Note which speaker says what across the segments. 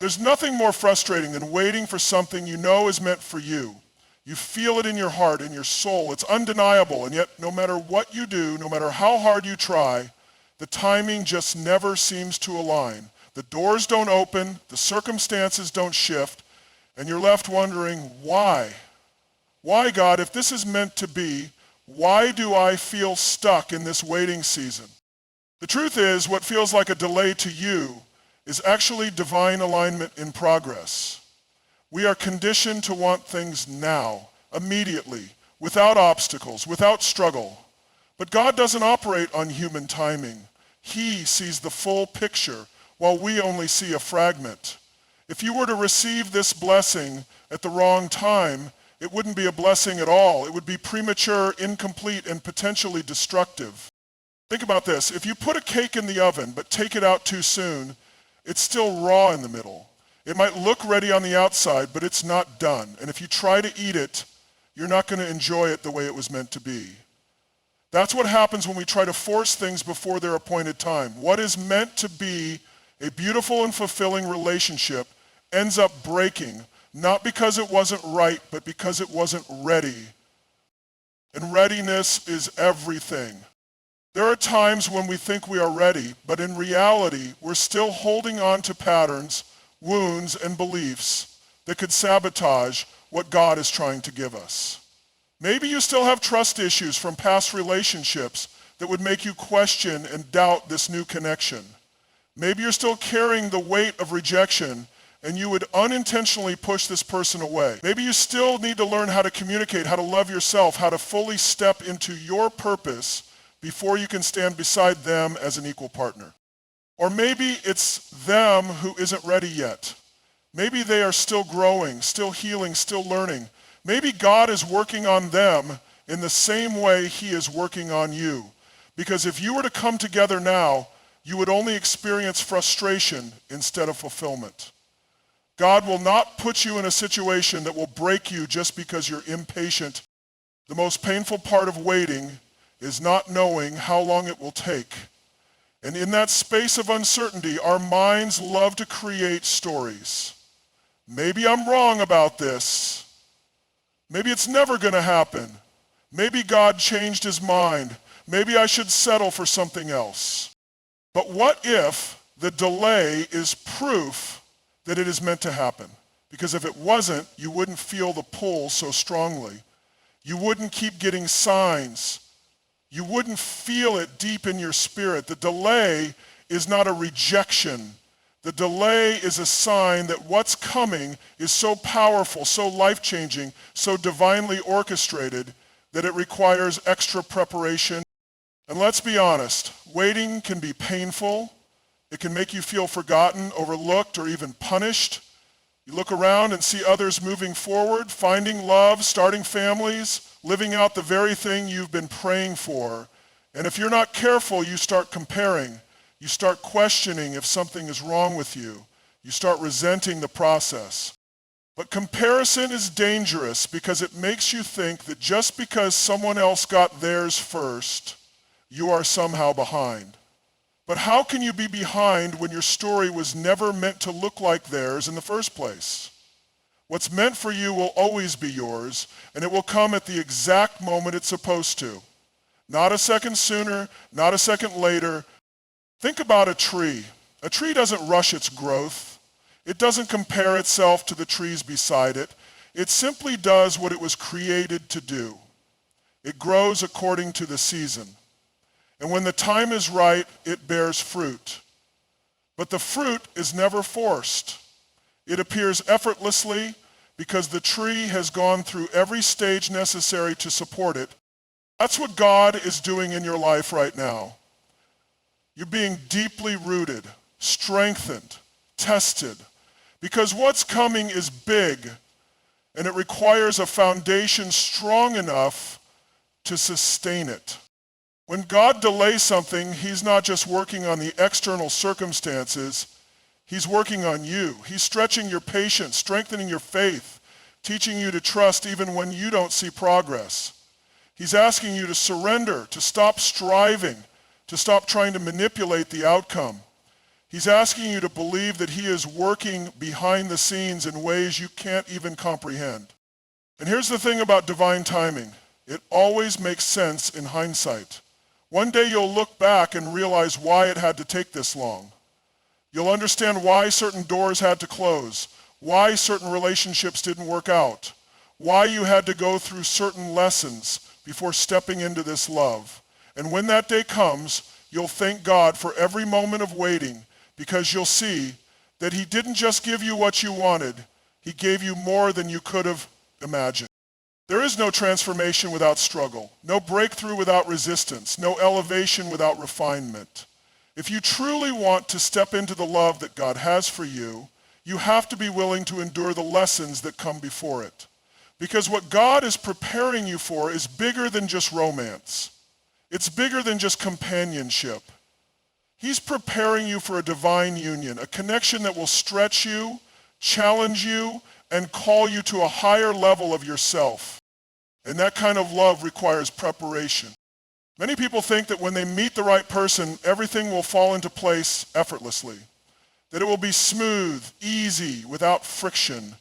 Speaker 1: There's nothing more frustrating than waiting for something you know is meant for you. You feel it in your heart, in your soul. It's undeniable, and yet no matter what you do, no matter how hard you try, the timing just never seems to align. The doors don't open, the circumstances don't shift, and you're left wondering, why? Why, God, if this is meant to be, why do I feel stuck in this waiting season? The truth is, what feels like a delay to you is actually divine alignment in progress. We are conditioned to want things now, immediately, without obstacles, without struggle. But God doesn't operate on human timing. He sees the full picture, while we only see a fragment. If you were to receive this blessing at the wrong time, it wouldn't be a blessing at all. It would be premature, incomplete, and potentially destructive. Think about this. If you put a cake in the oven but take it out too soon, it's still raw in the middle. It might look ready on the outside, but it's not done. And if you try to eat it, you're not going to enjoy it the way it was meant to be. That's what happens when we try to force things before their appointed time. What is meant to be a beautiful and fulfilling relationship ends up breaking, not because it wasn't right, but because it wasn't ready. And readiness is everything. There are times when we think we are ready, but in reality, we're still holding on to patterns, wounds, and beliefs that could sabotage what God is trying to give us. Maybe you still have trust issues from past relationships that would make you question and doubt this new connection. Maybe you're still carrying the weight of rejection and you would unintentionally push this person away. Maybe you still need to learn how to communicate, how to love yourself, how to fully step into your purpose before you can stand beside them as an equal partner. Or maybe it's them who isn't ready yet. Maybe they are still growing, still healing, still learning. Maybe God is working on them in the same way He is working on you. Because if you were to come together now, you would only experience frustration instead of fulfillment. God will not put you in a situation that will break you just because you're impatient. The most painful part of waiting is not knowing how long it will take. And in that space of uncertainty, our minds love to create stories. Maybe I'm wrong about this. Maybe it's never going to happen. Maybe God changed His mind. Maybe I should settle for something else. But what if the delay is proof that it is meant to happen? Because if it wasn't, you wouldn't feel the pull so strongly. You wouldn't keep getting signs. You wouldn't feel it deep in your spirit. The delay is not a rejection. The delay is a sign that what's coming is so powerful, so life-changing, so divinely orchestrated that it requires extra preparation. And let's be honest, waiting can be painful. It can make you feel forgotten, overlooked, or even punished. You look around and see others moving forward, finding love, starting families, living out the very thing you've been praying for. And if you're not careful, you start comparing. You start questioning if something is wrong with you. You start resenting the process. But comparison is dangerous because it makes you think that just because someone else got theirs first, you are somehow behind. But how can you be behind when your story was never meant to look like theirs in the first place? What's meant for you will always be yours, and it will come at the exact moment it's supposed to. Not a second sooner, not a second later. Think about a tree. A tree doesn't rush its growth. It doesn't compare itself to the trees beside it. It simply does what it was created to do. It grows according to the season. And when the time is right, it bears fruit. But the fruit is never forced. It appears effortlessly because the tree has gone through every stage necessary to support it. That's what God is doing in your life right now. You're being deeply rooted, strengthened, tested, because what's coming is big, and it requires a foundation strong enough to sustain it. When God delays something, He's not just working on the external circumstances, He's working on you. He's stretching your patience, strengthening your faith, teaching you to trust even when you don't see progress. He's asking you to surrender, to stop striving, to stop trying to manipulate the outcome. He's asking you to believe that he is working behind the scenes in ways you can't even comprehend. And here's the thing about divine timing. It always makes sense in hindsight. One day you'll look back and realize why it had to take this long. You'll understand why certain doors had to close, why certain relationships didn't work out, why you had to go through certain lessons before stepping into this love. And when that day comes, you'll thank God for every moment of waiting, because you'll see that he didn't just give you what you wanted, he gave you more than you could have imagined. There is no transformation without struggle, no breakthrough without resistance, no elevation without refinement. If you truly want to step into the love that God has for you, you have to be willing to endure the lessons that come before it. Because what God is preparing you for is bigger than just romance. It's bigger than just companionship. He's preparing you for a divine union, a connection that will stretch you, challenge you, and call you to a higher level of yourself. And that kind of love requires preparation. Many people think that when they meet the right person, everything will fall into place effortlessly, that it will be smooth, easy, without friction.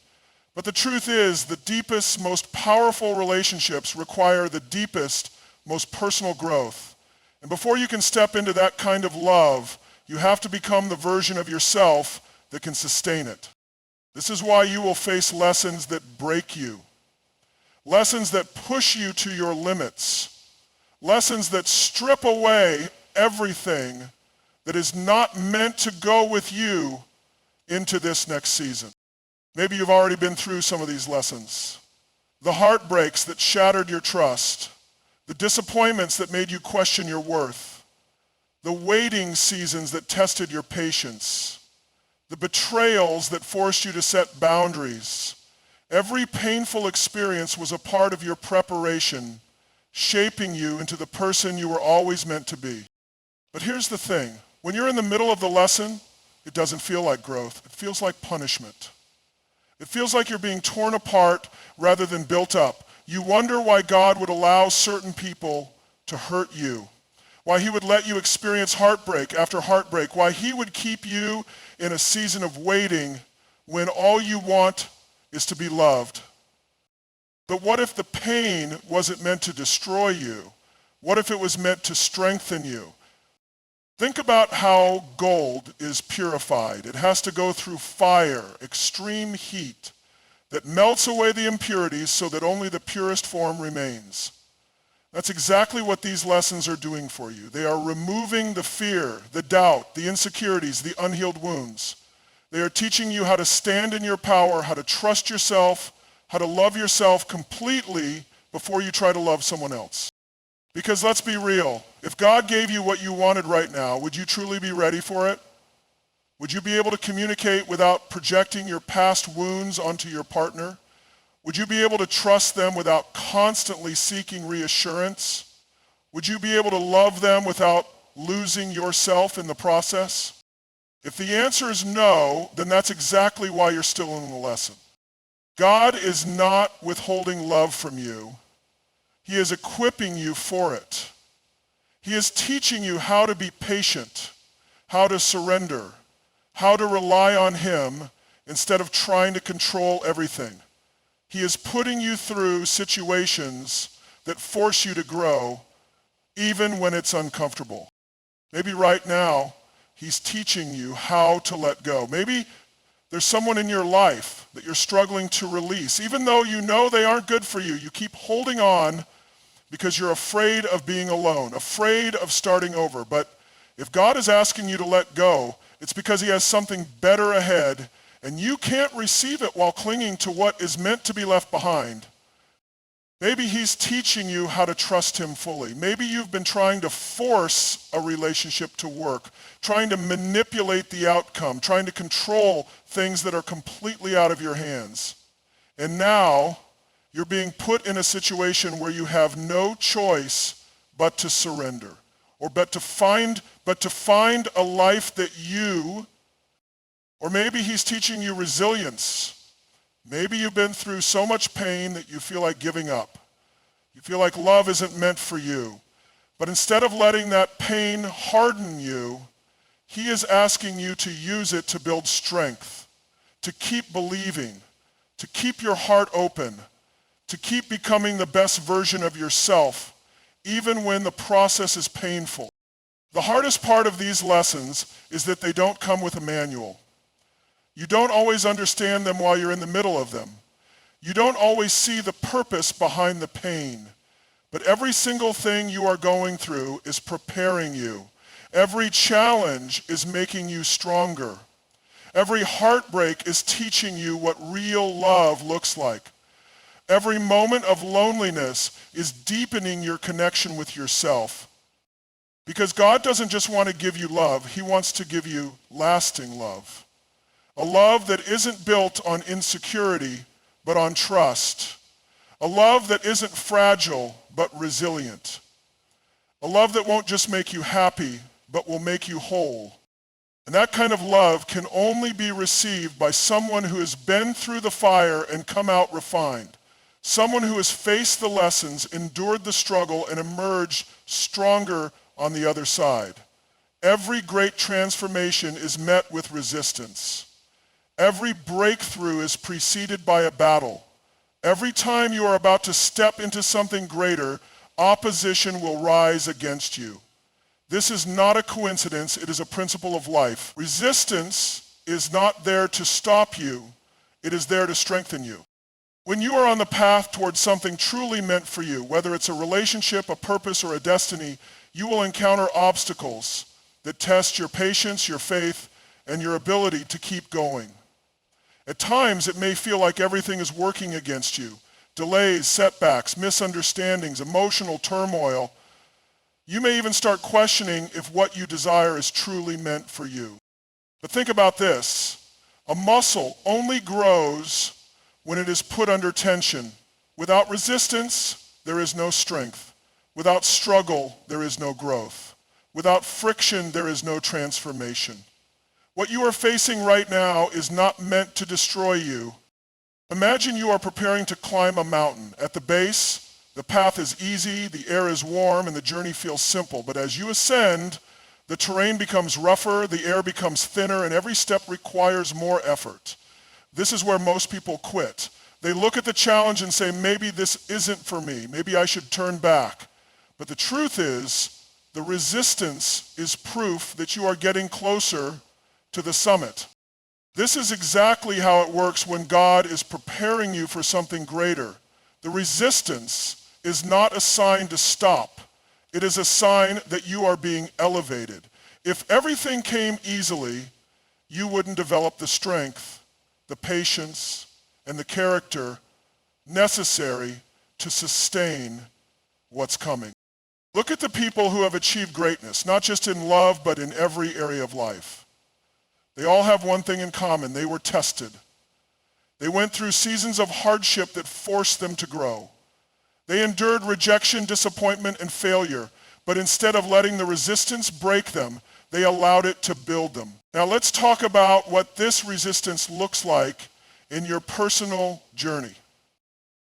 Speaker 1: But the truth is, the deepest, most powerful relationships require the deepest, most personal growth. And before you can step into that kind of love, you have to become the version of yourself that can sustain it. This is why you will face lessons that break you, lessons that push you to your limits, lessons that strip away everything that is not meant to go with you into this next season. Maybe you've already been through some of these lessons. The heartbreaks that shattered your trust, the disappointments that made you question your worth, the waiting seasons that tested your patience, the betrayals that forced you to set boundaries. Every painful experience was a part of your preparation, shaping you into the person you were always meant to be. But here's the thing. When you're in the middle of the lesson, it doesn't feel like growth. It feels like punishment. It feels like you're being torn apart rather than built up. You wonder why God would allow certain people to hurt you, why he would let you experience heartbreak after heartbreak, why he would keep you in a season of waiting when all you want is to be loved. But what if the pain wasn't meant to destroy you? What if it was meant to strengthen you? Think about how gold is purified. It has to go through fire, extreme heat, that melts away the impurities so that only the purest form remains. That's exactly what these lessons are doing for you. They are removing the fear, the doubt, the insecurities, the unhealed wounds. They are teaching you how to stand in your power, how to trust yourself, how to love yourself completely before you try to love someone else. Because let's be real, if God gave you what you wanted right now, would you truly be ready for it? Would you be able to communicate without projecting your past wounds onto your partner? Would you be able to trust them without constantly seeking reassurance? Would you be able to love them without losing yourself in the process? If the answer is no, then that's exactly why you're still in the lesson. God is not withholding love from you. He is equipping you for it. He is teaching you how to be patient, how to surrender, how to rely on him instead of trying to control everything. He is putting you through situations that force you to grow, even when it's uncomfortable. Maybe right now, he's teaching you how to let go. Maybe there's someone in your life that you're struggling to release. Even though you know they aren't good for you, you keep holding on because you're afraid of being alone, afraid of starting over. But if God is asking you to let go, it's because he has something better ahead, and you can't receive it while clinging to what is meant to be left behind. Maybe he's teaching you how to trust him fully. Maybe you've been trying to force a relationship to work, trying to manipulate the outcome, trying to control things that are completely out of your hands. And now you're being put in a situation where you have no choice but to surrender, or but to find a life that you, or maybe he's teaching you resilience. Maybe you've been through so much pain that you feel like giving up. You feel like love isn't meant for you. But instead of letting that pain harden you, He is asking you to use it to build strength, to keep believing, to keep your heart open, to keep becoming the best version of yourself, even when the process is painful. The hardest part of these lessons is that they don't come with a manual. You don't always understand them while you're in the middle of them. You don't always see the purpose behind the pain. But every single thing you are going through is preparing you. Every challenge is making you stronger. Every heartbreak is teaching you what real love looks like. Every moment of loneliness is deepening your connection with yourself. Because God doesn't just want to give you love, he wants to give you lasting love. A love that isn't built on insecurity, but on trust. A love that isn't fragile, but resilient. A love that won't just make you happy, but will make you whole. And that kind of love can only be received by someone who has been through the fire and come out refined. Someone who has faced the lessons, endured the struggle, and emerged stronger on the other side. Every great transformation is met with resistance. Every breakthrough is preceded by a battle. Every time you are about to step into something greater, opposition will rise against you. This is not a coincidence, it is a principle of life. Resistance is not there to stop you, it is there to strengthen you. When you are on the path towards something truly meant for you, whether it's a relationship, a purpose, or a destiny, you will encounter obstacles that test your patience, your faith, and your ability to keep going. At times, it may feel like everything is working against you. Delays, setbacks, misunderstandings, emotional turmoil. You may even start questioning if what you desire is truly meant for you. But think about this. A muscle only grows when it is put under tension. Without resistance, there is no strength. Without struggle, there is no growth. Without friction, there is no transformation. What you are facing right now is not meant to destroy you. Imagine you are preparing to climb a mountain. At the base, the path is easy, the air is warm, and the journey feels simple. But as you ascend, the terrain becomes rougher, the air becomes thinner, and every step requires more effort. This is where most people quit. They look at the challenge and say, maybe this isn't for me. Maybe I should turn back. But the truth is, the resistance is proof that you are getting closer to the summit. This is exactly how it works when God is preparing you for something greater. The resistance is not a sign to stop. It is a sign that you are being elevated. If everything came easily, you wouldn't develop the strength, the patience, and the character necessary to sustain what's coming. Look at the people who have achieved greatness, not just in love, but in every area of life. They all have one thing in common. They were tested. They went through seasons of hardship that forced them to grow. They endured rejection, disappointment, and failure, but instead of letting the resistance break them, they allowed it to build them. Now let's talk about what this resistance looks like in your personal journey.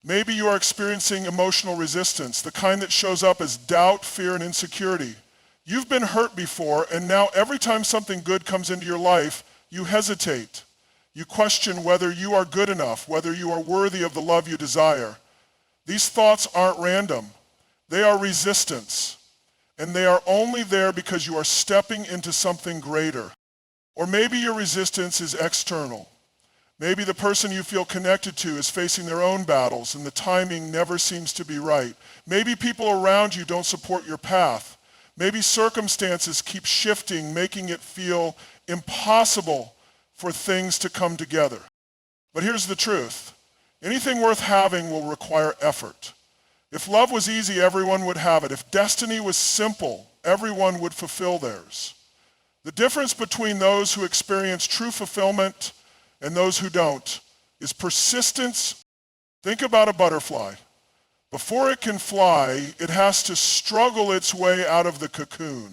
Speaker 1: Maybe you are experiencing emotional resistance, the kind that shows up as doubt, fear, and insecurity. You've been hurt before, and now every time something good comes into your life, you hesitate. You question whether you are good enough, whether you are worthy of the love you desire. These thoughts aren't random. They are resistance, and they are only there because you are stepping into something greater. Or maybe your resistance is external. Maybe the person you feel connected to is facing their own battles and the timing never seems to be right. Maybe people around you don't support your path. Maybe circumstances keep shifting, making it feel impossible for things to come together. But here's the truth. Anything worth having will require effort. If love was easy, everyone would have it. If destiny was simple, everyone would fulfill theirs. The difference between those who experience true fulfillment and those who don't is persistence. Think about a butterfly. Before it can fly, it has to struggle its way out of the cocoon.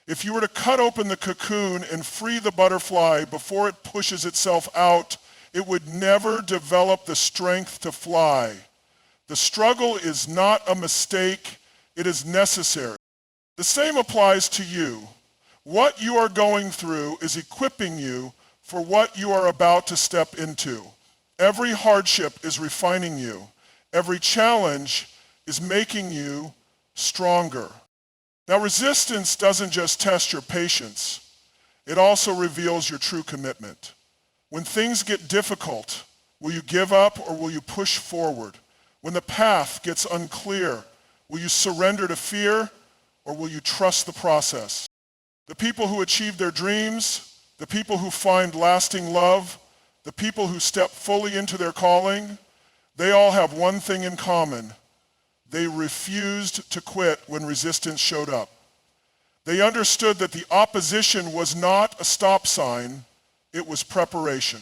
Speaker 1: If you were to cut open the cocoon and free the butterfly before it pushes itself out, it would never develop the strength to fly. The struggle is not a mistake, it is necessary. The same applies to you. What you are going through is equipping you for what you are about to step into. Every hardship is refining you. Every challenge is making you stronger. Now, resistance doesn't just test your patience. It also reveals your true commitment. When things get difficult, will you give up or will you push forward? When the path gets unclear, will you surrender to fear or will you trust the process? The people who achieve their dreams, the people who find lasting love, the people who step fully into their calling, they all have one thing in common. They refused to quit when resistance showed up. They understood that the opposition was not a stop sign, it was preparation.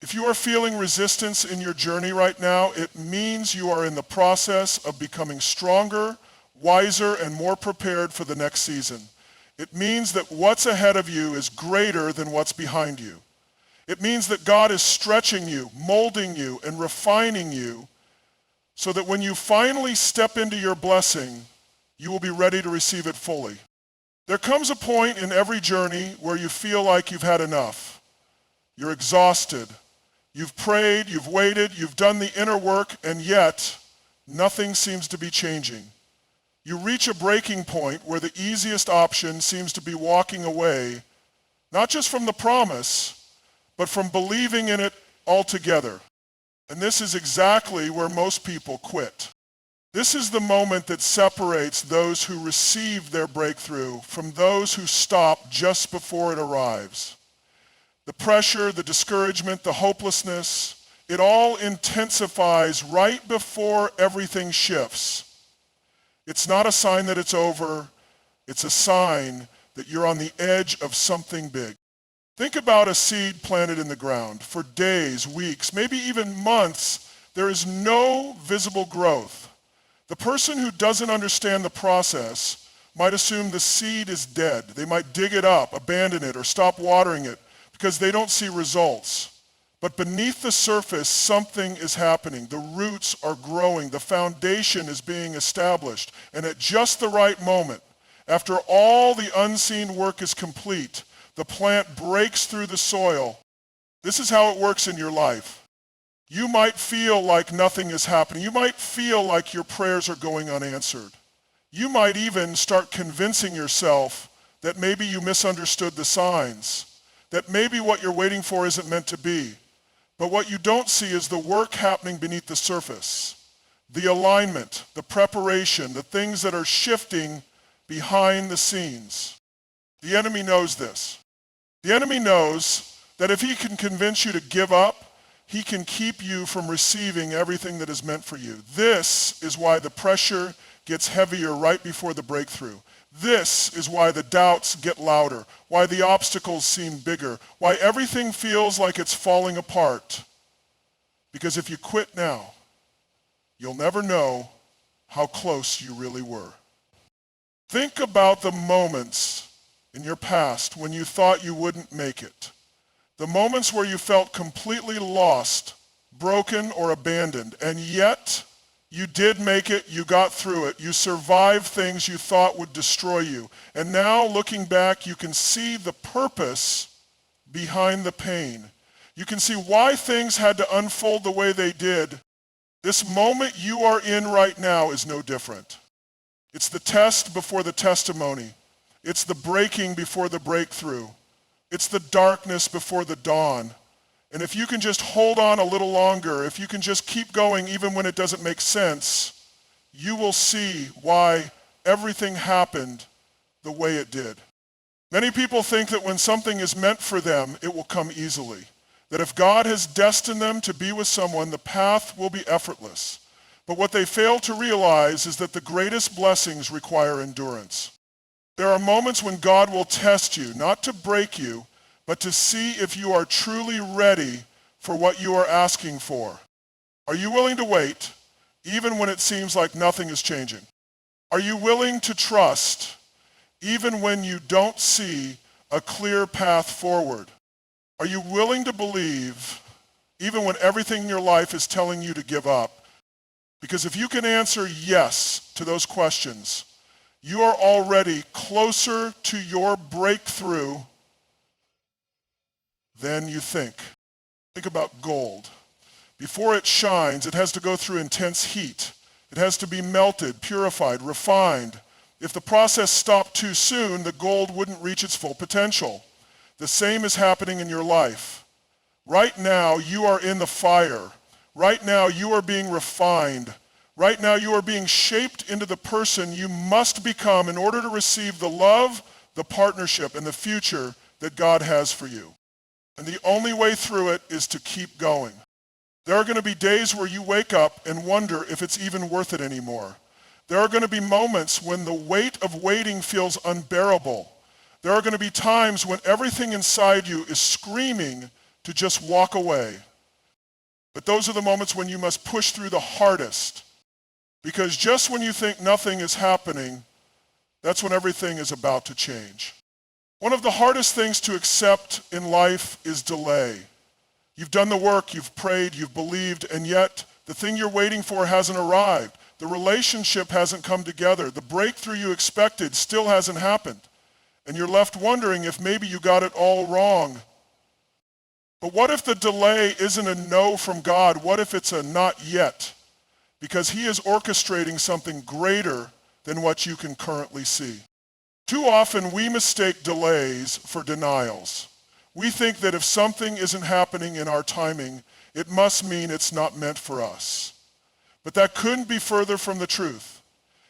Speaker 1: If you are feeling resistance in your journey right now, it means you are in the process of becoming stronger, wiser, and more prepared for the next season. It means that what's ahead of you is greater than what's behind you. It means that God is stretching you, molding you, and refining you so that when you finally step into your blessing, you will be ready to receive it fully. There comes a point in every journey where you feel like you've had enough. You're exhausted. You've prayed, you've waited, you've done the inner work, and yet nothing seems to be changing. You reach a breaking point where the easiest option seems to be walking away, not just from the promise, but from believing in it altogether. And this is exactly where most people quit. This is the moment that separates those who receive their breakthrough from those who stop just before it arrives. The pressure, the discouragement, the hopelessness, it all intensifies right before everything shifts. It's not a sign that it's over. It's a sign that you're on the edge of something big. Think about a seed planted in the ground. For days, weeks, maybe even months, there is no visible growth. The person who doesn't understand the process might assume the seed is dead. They might dig it up, abandon it, or stop watering it because they don't see results. But beneath the surface, something is happening. The roots are growing. The foundation is being established. And at just the right moment, after all the unseen work is complete, the plant breaks through the soil. This is how it works in your life. You might feel like nothing is happening. You might feel like your prayers are going unanswered. You might even start convincing yourself that maybe you misunderstood the signs, that maybe what you're waiting for isn't meant to be. But what you don't see is the work happening beneath the surface, the alignment, the preparation, the things that are shifting behind the scenes. The enemy knows this. The enemy knows that if he can convince you to give up, he can keep you from receiving everything that is meant for you. This is why the pressure gets heavier right before the breakthrough. This is why the doubts get louder, why the obstacles seem bigger, why everything feels like it's falling apart. Because if you quit now, you'll never know how close you really were. Think about the moments in your past when you thought you wouldn't make it. The moments where you felt completely lost, broken, or abandoned, and yet you did make it, you got through it, you survived things you thought would destroy you. And now, looking back, you can see the purpose behind the pain. You can see why things had to unfold the way they did. This moment you are in right now is no different. It's the test before the testimony. It's the breaking before the breakthrough. It's the darkness before the dawn. And if you can just hold on a little longer, if you can just keep going even when it doesn't make sense, you will see why everything happened the way it did. Many people think that when something is meant for them, it will come easily. That if God has destined them to be with someone, the path will be effortless. But what they fail to realize is that the greatest blessings require endurance. There are moments when God will test you, not to break you, but to see if you are truly ready for what you are asking for. Are you willing to wait, even when it seems like nothing is changing? Are you willing to trust, even when you don't see a clear path forward? Are you willing to believe, even when everything in your life is telling you to give up? Because if you can answer yes to those questions, you are already closer to your breakthrough than you think. Think about gold. Before it shines, it has to go through intense heat. It has to be melted, purified, refined. If the process stopped too soon, the gold wouldn't reach its full potential. The same is happening in your life. Right now, you are in the fire. Right now, you are being refined. Right now, you are being shaped into the person you must become in order to receive the love, the partnership, and the future that God has for you. And the only way through it is to keep going. There are going to be days where you wake up and wonder if it's even worth it anymore. There are going to be moments when the weight of waiting feels unbearable. There are going to be times when everything inside you is screaming to just walk away. But those are the moments when you must push through the hardest. Because just when you think nothing is happening, that's when everything is about to change. One of the hardest things to accept in life is delay. You've done the work, you've prayed, you've believed, and yet the thing you're waiting for hasn't arrived. The relationship hasn't come together. The breakthrough you expected still hasn't happened. And you're left wondering if maybe you got it all wrong. But what if the delay isn't a no from God? What if it's a not yet? Because he is orchestrating something greater than what you can currently see. Too often we mistake delays for denials. We think that if something isn't happening in our timing, it must mean it's not meant for us. But that couldn't be further from the truth.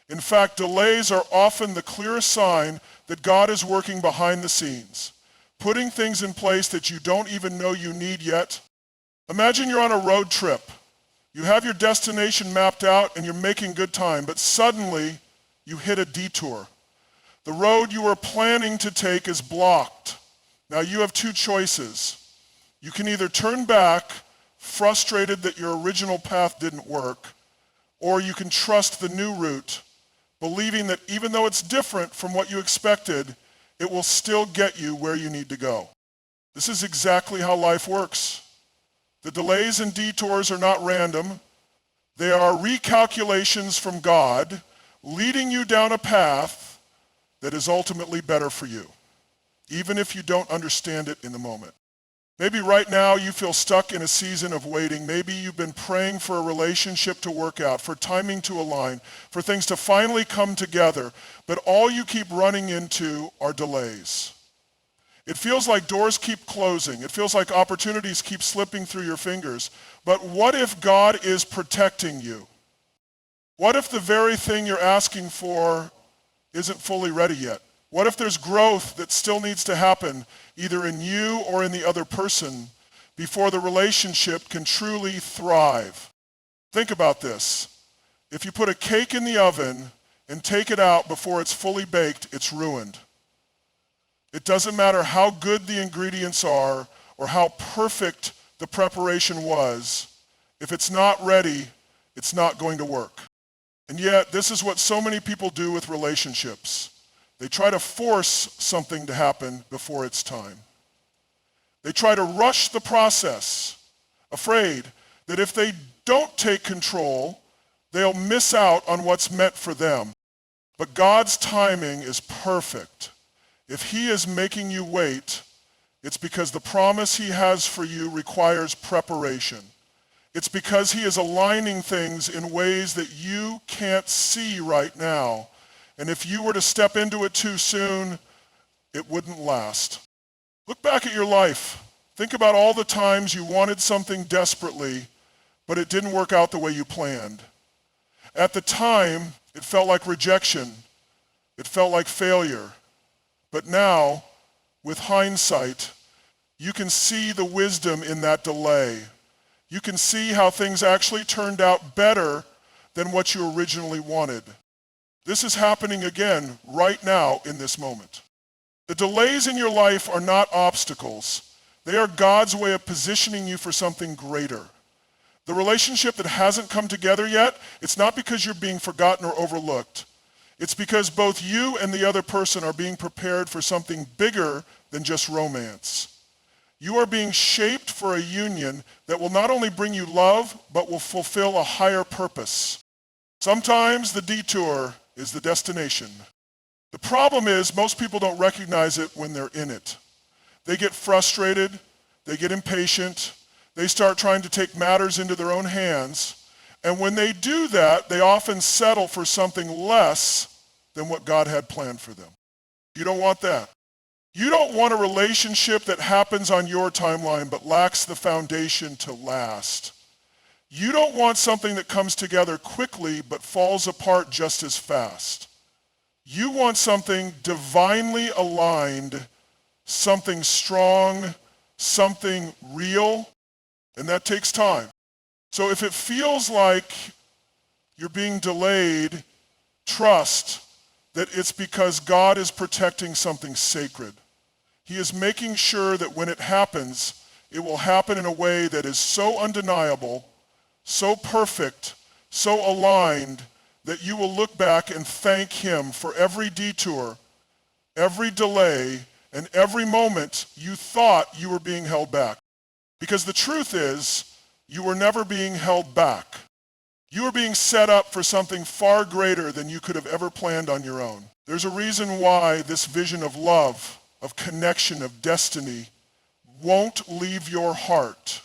Speaker 1: In fact, delays are often the clearest sign that God is working behind the scenes, putting things in place that you don't even know you need yet. Imagine you're on a road trip. You have your destination mapped out and you're making good time, but suddenly you hit a detour. The road you were planning to take is blocked. Now you have two choices. You can either turn back, frustrated that your original path didn't work, or you can trust the new route, believing that even though it's different from what you expected, it will still get you where you need to go. This is exactly how life works. The delays and detours are not random. They are recalculations from God, leading you down a path that is ultimately better for you, even if you don't understand it in the moment. Maybe right now you feel stuck in a season of waiting. Maybe you've been praying for a relationship to work out, for timing to align, for things to finally come together, but all you keep running into are delays. It feels like doors keep closing. It feels like opportunities keep slipping through your fingers. But what if God is protecting you? What if the very thing you're asking for isn't fully ready yet? What if there's growth that still needs to happen, either in you or in the other person, before the relationship can truly thrive? Think about this. If you put a cake in the oven and take it out before it's fully baked, it's ruined. It doesn't matter how good the ingredients are or how perfect the preparation was. If it's not ready, it's not going to work. And yet, this is what so many people do with relationships. They try to force something to happen before it's time. They try to rush the process, afraid that if they don't take control, they'll miss out on what's meant for them. But God's timing is perfect. If he is making you wait, it's because the promise he has for you requires preparation. It's because he is aligning things in ways that you can't see right now. And if you were to step into it too soon, it wouldn't last. Look back at your life. Think about all the times you wanted something desperately, but it didn't work out the way you planned. At the time, it felt like rejection. It felt like failure. But now, with hindsight, you can see the wisdom in that delay. You can see how things actually turned out better than what you originally wanted. This is happening again right now in this moment. The delays in your life are not obstacles. They are God's way of positioning you for something greater. The relationship that hasn't come together yet, it's not because you're being forgotten or overlooked. It's because both you and the other person are being prepared for something bigger than just romance. You are being shaped for a union that will not only bring you love, but will fulfill a higher purpose. Sometimes the detour is the destination. The problem is most people don't recognize it when they're in it. They get frustrated, they get impatient, they start trying to take matters into their own hands, and when they do that, they often settle for something less than what God had planned for them. You don't want that. You don't want a relationship that happens on your timeline but lacks the foundation to last. You don't want something that comes together quickly but falls apart just as fast. You want something divinely aligned, something strong, something real, and that takes time. So if it feels like you're being delayed, trust that it's because God is protecting something sacred. He is making sure that when it happens, it will happen in a way that is so undeniable, so perfect, so aligned, that you will look back and thank him for every detour, every delay, and every moment you thought you were being held back. Because the truth is, you were never being held back. You were being set up for something far greater than you could have ever planned on your own. There's a reason why this vision of love, of connection, of destiny won't leave your heart.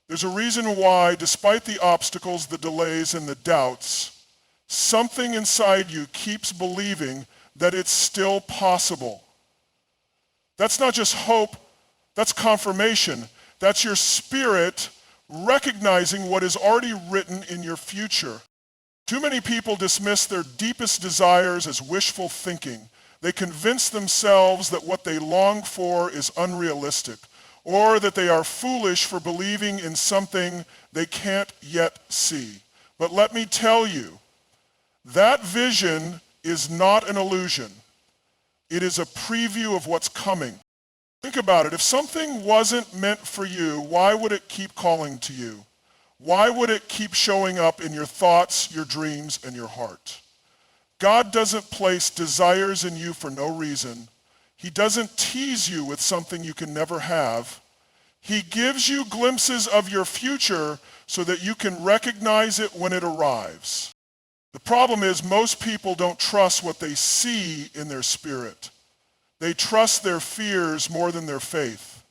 Speaker 1: There's a reason why, despite the obstacles, the delays, and the doubts, something inside you keeps believing that it's still possible. That's not just hope, that's confirmation. That's your spirit recognizing what is already written in your future. Too many people dismiss their deepest desires as wishful thinking. They convince themselves that what they long for is unrealistic, or that they are foolish for believing in something they can't yet see. But let me tell you, that vision is not an illusion. It is a preview of what's coming. Think about it. If something wasn't meant for you, why would it keep calling to you? Why would it keep showing up in your thoughts, your dreams, and your heart? God doesn't place desires in you for no reason. He doesn't tease you with something you can never have. He gives you glimpses of your future so that you can recognize it when it arrives. The problem is most people don't trust what they see in their spirit. They trust their fears more than their faith.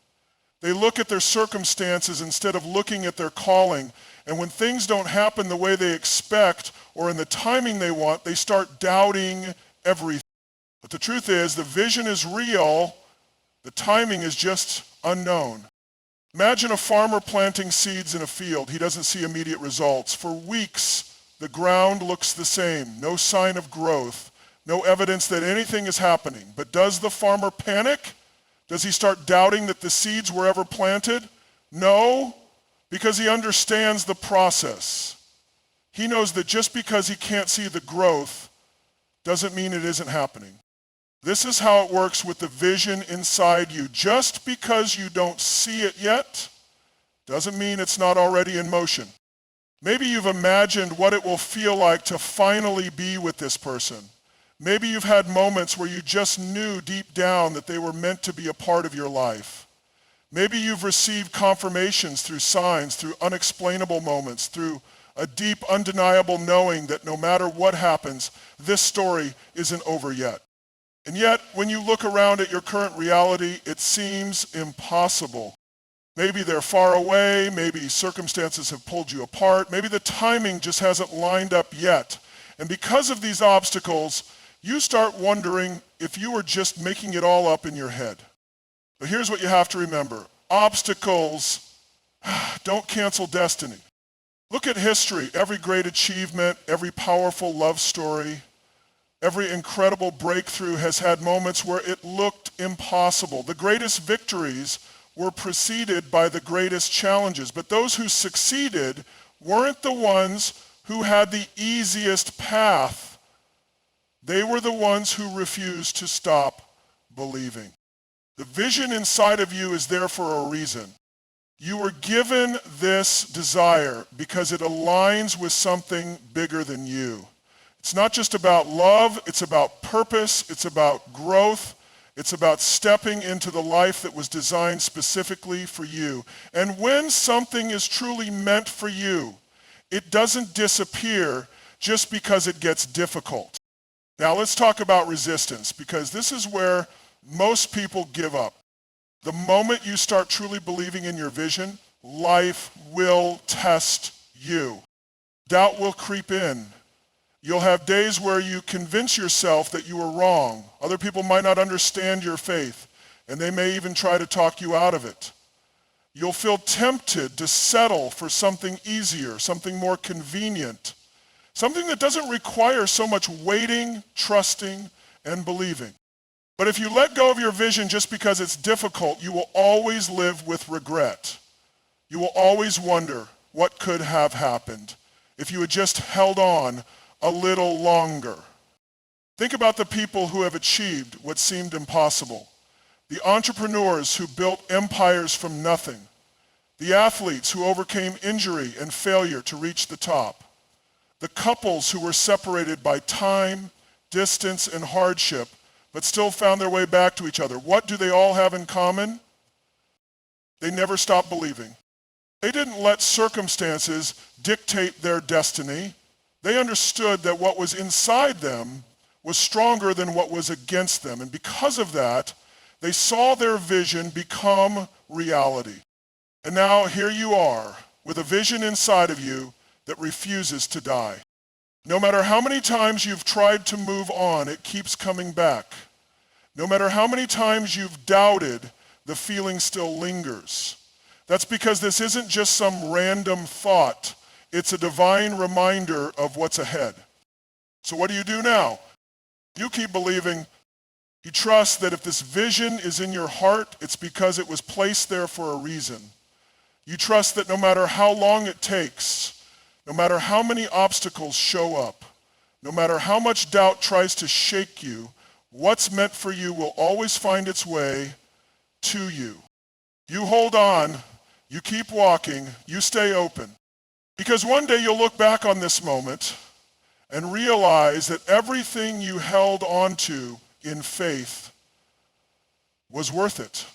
Speaker 1: They look at their circumstances instead of looking at their calling. And when things don't happen the way they expect or in the timing they want, they start doubting everything. But the truth is, the vision is real, the timing is just unknown. Imagine a farmer planting seeds in a field. He doesn't see immediate results. For weeks, the ground looks the same, no sign of growth. No evidence that anything is happening. But does the farmer panic? Does he start doubting that the seeds were ever planted? No, because he understands the process. He knows that just because he can't see the growth doesn't mean it isn't happening. This is how it works with the vision inside you. Just because you don't see it yet doesn't mean it's not already in motion. Maybe you've imagined what it will feel like to finally be with this person. Maybe you've had moments where you just knew deep down that they were meant to be a part of your life. Maybe you've received confirmations through signs, through unexplainable moments, through a deep, undeniable knowing that no matter what happens, this story isn't over yet. And yet, when you look around at your current reality, it seems impossible. Maybe they're far away, maybe circumstances have pulled you apart, maybe the timing just hasn't lined up yet. And because of these obstacles, you start wondering if you were just making it all up in your head. But here's what you have to remember. Obstacles don't cancel destiny. Look at history. Every great achievement, every powerful love story, every incredible breakthrough has had moments where it looked impossible. The greatest victories were preceded by the greatest challenges. But those who succeeded weren't the ones who had the easiest path. They were the ones who refused to stop believing. The vision inside of you is there for a reason. You were given this desire because it aligns with something bigger than you. It's not just about love, it's about purpose, it's about growth, it's about stepping into the life that was designed specifically for you. And when something is truly meant for you, it doesn't disappear just because it gets difficult. Now let's talk about resistance, because this is where most people give up. The moment you start truly believing in your vision, life will test you. Doubt will creep in. You'll have days where you convince yourself that you were wrong. Other people might not understand your faith, and they may even try to talk you out of it. You'll feel tempted to settle for something easier, something more convenient, something that doesn't require so much waiting, trusting, and believing. But if you let go of your vision just because it's difficult, you will always live with regret. You will always wonder what could have happened if you had just held on a little longer. Think about the people who have achieved what seemed impossible. The entrepreneurs who built empires from nothing. The athletes who overcame injury and failure to reach the top. The couples who were separated by time, distance, and hardship, but still found their way back to each other. What do they all have in common? They never stopped believing. They didn't let circumstances dictate their destiny. They understood that what was inside them was stronger than what was against them. And because of that, they saw their vision become reality. And now here you are with a vision inside of you that refuses to die. No matter how many times you've tried to move on, it keeps coming back. No matter how many times you've doubted, the feeling still lingers. That's because this isn't just some random thought. It's a divine reminder of what's ahead. So what do you do now? You keep believing. You trust that if this vision is in your heart, it's because it was placed there for a reason. You trust that no matter how long it takes, no matter how many obstacles show up, no matter how much doubt tries to shake you, what's meant for you will always find its way to you. You hold on, you keep walking, you stay open. Because one day you'll look back on this moment and realize that everything you held on to in faith was worth it.